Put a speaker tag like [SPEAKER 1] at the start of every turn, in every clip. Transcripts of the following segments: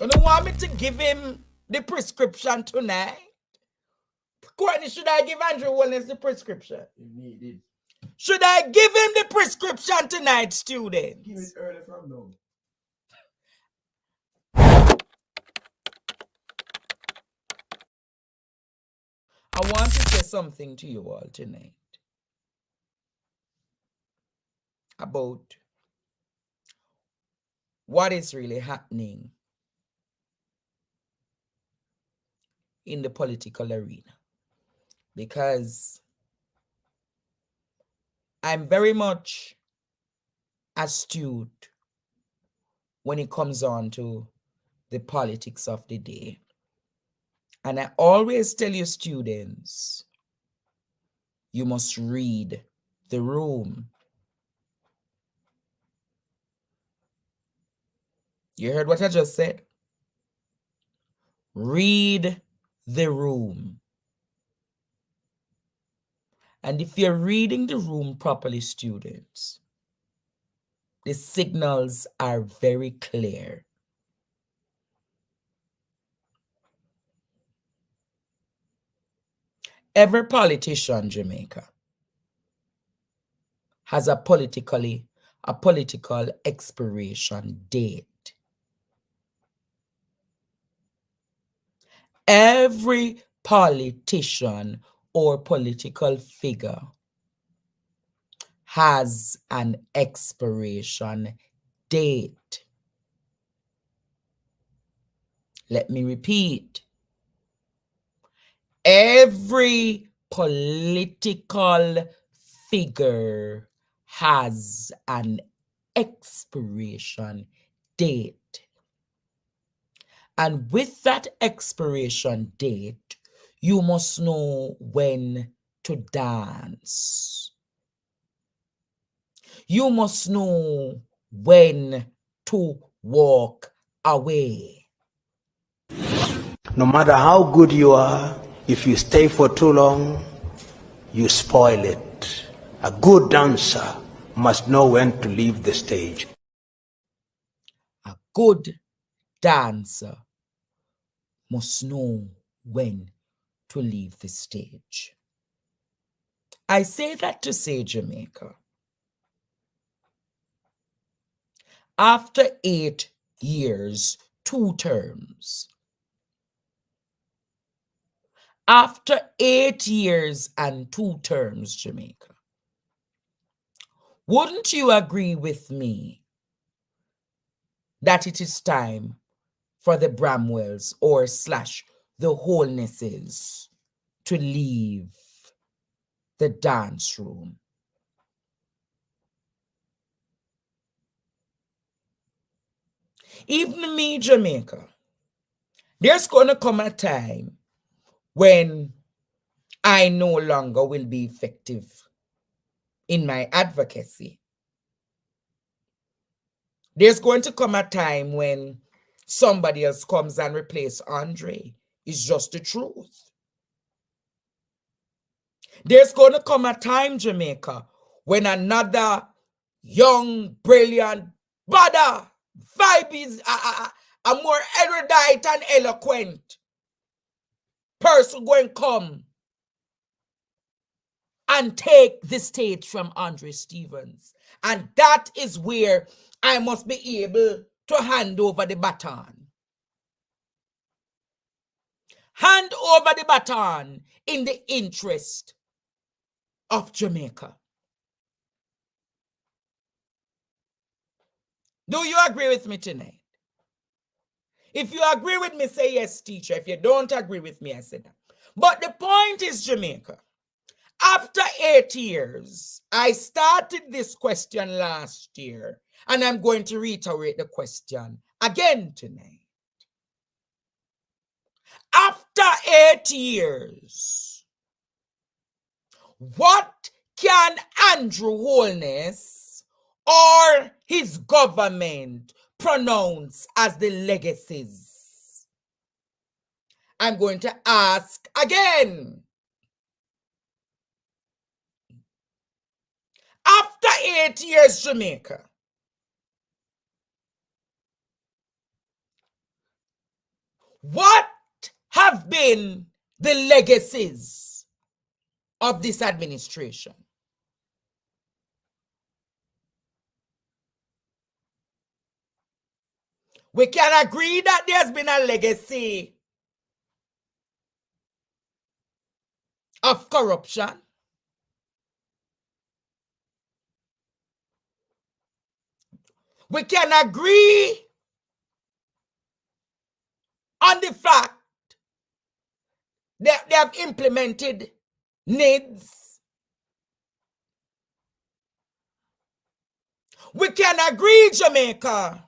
[SPEAKER 1] You don't want me to give him the prescription tonight? Courtney, should I give Andrew Wellness the prescription?
[SPEAKER 2] If needed.
[SPEAKER 1] Should I give him the prescription tonight, students?
[SPEAKER 2] Give it early from now.
[SPEAKER 1] I want to say something to you all tonight about what is really happening in the political arena, because I'm very much astute when it comes on to the politics of the day. And I always tell you, students, you must read the room. You heard what I just said? Read the room. And if you're reading the room properly, students, the signals are very clear. Every politician, Jamaica, has a political expiration date. Every politician or political figure has an expiration date. Let me repeat. Every political figure has an expiration date. And with that expiration date, you must know when to dance. You must know when to walk away.
[SPEAKER 3] No matter how good you are, if you stay for too long, you spoil it. A good dancer must know when to leave the stage.
[SPEAKER 1] A good dancer must know when to leave the stage. I say that to say, Jamaica, after 8 years, 2 terms, after 8 years and 2 terms, Jamaica, wouldn't you agree with me that it is time for the Bramwells or / the Wholenesses to leave the dance room? Even me, Jamaica, there's going to come a time when I no longer will be effective in my advocacy. There's going to come a time when somebody else comes and replaces Andre. It's just the truth. There's going to come a time, Jamaica, when another young, brilliant, better, vibe is a more erudite and eloquent person going to come and take the stage from Andre Stevens. And that is where I must be able to hand over the baton. Hand over the baton in the interest of Jamaica. Do you agree with me tonight? If you agree with me, say yes, teacher. If you don't agree with me, I said that. But the point is, Jamaica, after 8 years, I started this question last year, and I'm going to reiterate the question again tonight. After 8 years, what can Andrew Holness or his government pronounce as the legacies? I'm going to ask again. After 8 years, Jamaica, What have been the legacies of this administration? We can agree that there's been a legacy of corruption. We can agree on the fact that they have implemented needs. We can agree, Jamaica,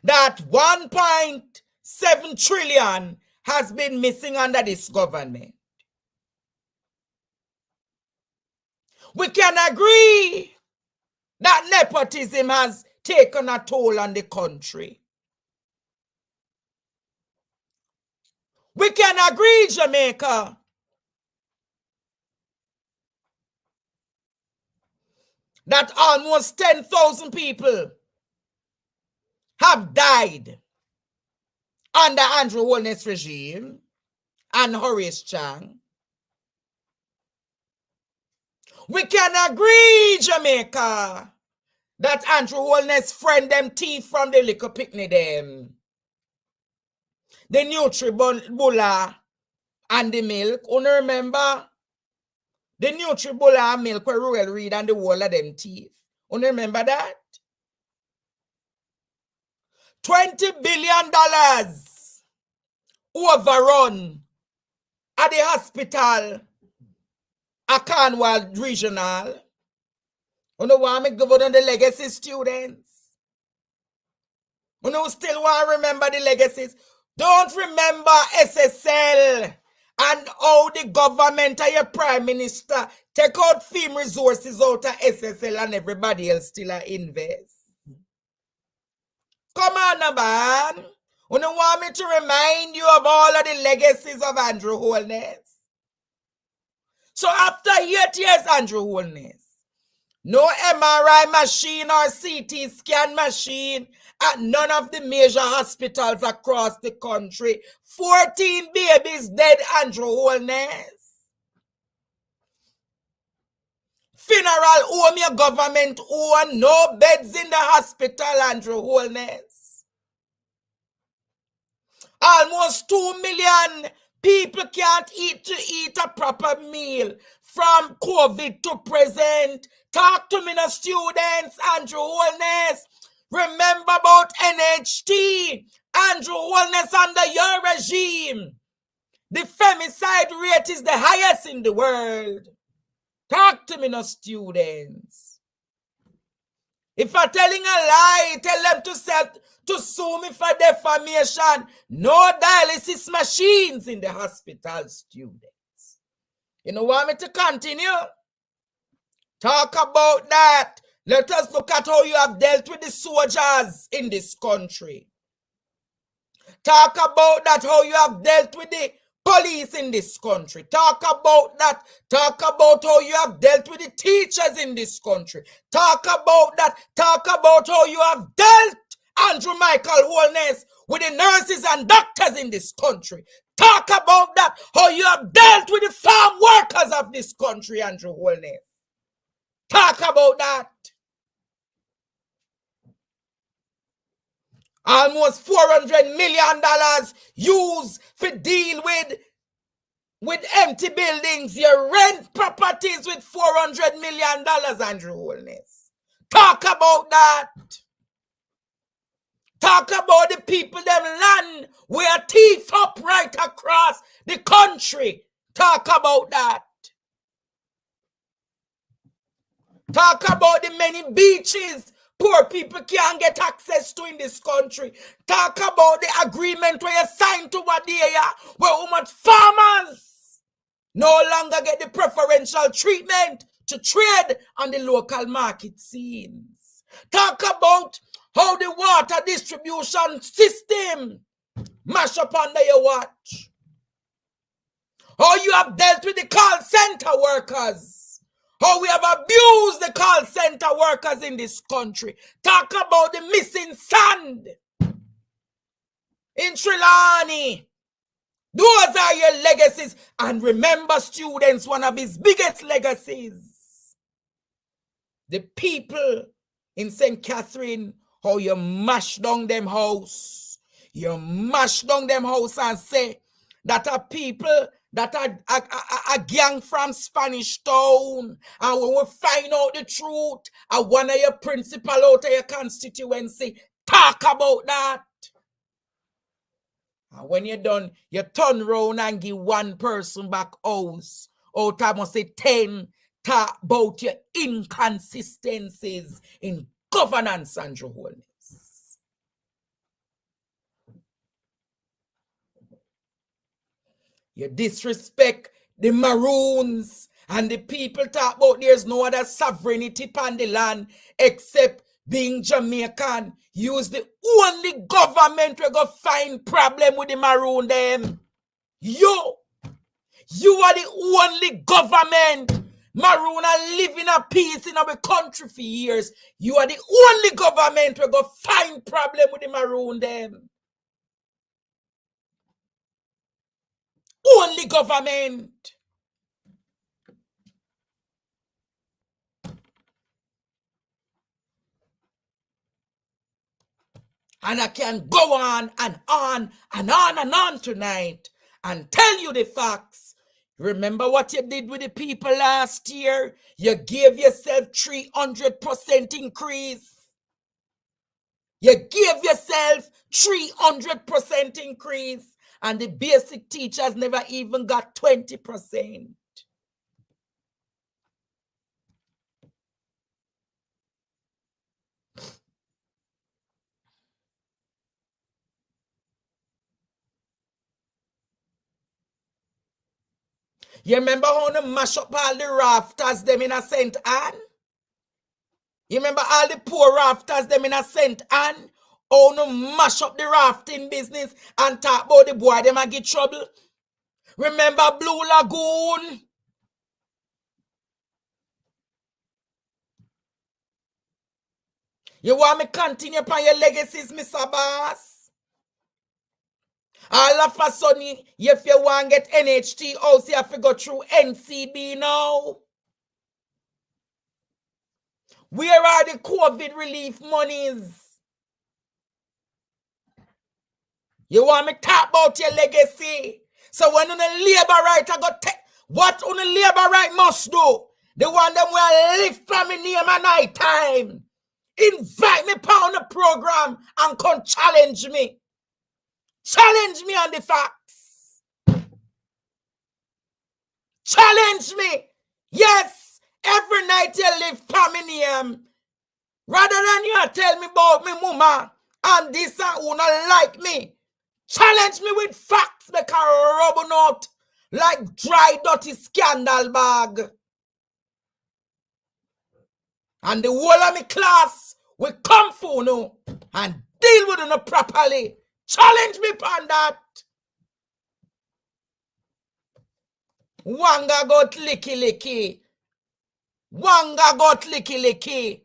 [SPEAKER 1] that 1.7 trillion has been missing under this government. We can agree that nepotism has taken a toll on the country. We can agree, Jamaica, that almost 10,000 people have died under Andrew Holness regime and Horace Chang. We can agree, Jamaica, that Andrew Holness friend them teeth from the liquor picnic them. The Nutribullah and the milk. You remember? The Nutribullah and milk were Ruel Reid and the whole of them teeth. You remember that? $20 billion overrun at the hospital at Cornwall Regional. You know why I give on the legacy students? You know still want to remember the legacies? Don't remember SSL and how the government and your prime minister take out FEM resources out of SSL and everybody else still invest. Come on, man. You don't want me to remind you of all of the legacies of Andrew Holness? So after 8 years, Andrew Holness, no MRI machine or CT scan machine at none of the major hospitals across the country. 14 babies dead, Andrew Holness. Funeral home, your government own, no beds in the hospital, Andrew Holness. Almost 2 million people can't eat a proper meal from COVID to present. Talk to me, no students, Andrew Holness. Remember about NHT, Andrew Holness under your regime. The femicide rate is the highest in the world. Talk to me, no students. If I'm telling a lie, tell them to sue me for defamation. No dialysis machines in the hospital, students. You know, want me to continue? Talk about that. Let us look at how you have dealt with the soldiers in this country. Talk about that, how you have dealt with the police in this country. Talk about that. Talk about how you have dealt with the teachers in this country. Talk about that. Talk about how you have dealt, Andrew Michael Holness, with the nurses and doctors in this country. Talk about that, how you have dealt with the farm workers of this country, Andrew Holness. Talk about that. Almost $400 million used for deal with empty buildings. You rent properties with $400 million, Andrew Holness. Talk about that. Talk about the people them land where thief up right across the country. Talk about that. Talk about the many beaches poor people can't get access to in this country. Talk about the agreement where you signed to Wadea, where how much farmers no longer get the preferential treatment to trade on the local market scenes. Talk about how the water distribution system mash up under your watch. How you have dealt with the call center workers. How we have abused the call center workers in this country. Talk about the missing sand in in Trelawney. Those are your legacies. And remember, students, one of his biggest legacies. The people in St. Catherine, how you mash down them house. You mash down them house and say that are people that are a gang from Spanish Town. And when we find out the truth, one of your principal out of your constituency talk about that. And when you're done, you turn around and give one person back house. Out of must say 10 talk about your inconsistencies in governance and your holiness. You disrespect the Maroons and the people talk about there's no other sovereignty on the land except being Jamaican. Use the only government we go find problem with the Maroon them. You are the only government. Maroon are living a peace in our country for years. You are the only government we go find problem with the Maroon them. Only government. And I can go on and on and on and on tonight and tell you the facts. Remember what you did with the people last year? You gave yourself 300% increase. You gave yourself 300% increase. And the basic teachers never even got 20%. You remember how they mash up all the rafters them in a St. Anne? You remember all the poor rafters them in a St. Anne? Oh, no, mash up the rafting business and talk about the boy them and get trouble. Remember Blue Lagoon? You want me continue upon your legacies, Mr. Boss? All of a sudden, if you want to get NHT house, you have to go through NCB now. Where are the COVID relief monies? You want me to talk about your legacy? So when on a labor right, I got what on a labor right must do? The one them will live from me near my night time. Invite me on the program and come challenge me. Challenge me on the facts. Challenge me. Yes, every night you live from me near. Rather than you tell me about me mama and this and who not like me. Challenge me with facts, make a rub out like dry, dirty scandal bag. And the whole of my class will come for you and deal with you properly. Challenge me upon that. Wanga got licky licky. Wanga got licky licky.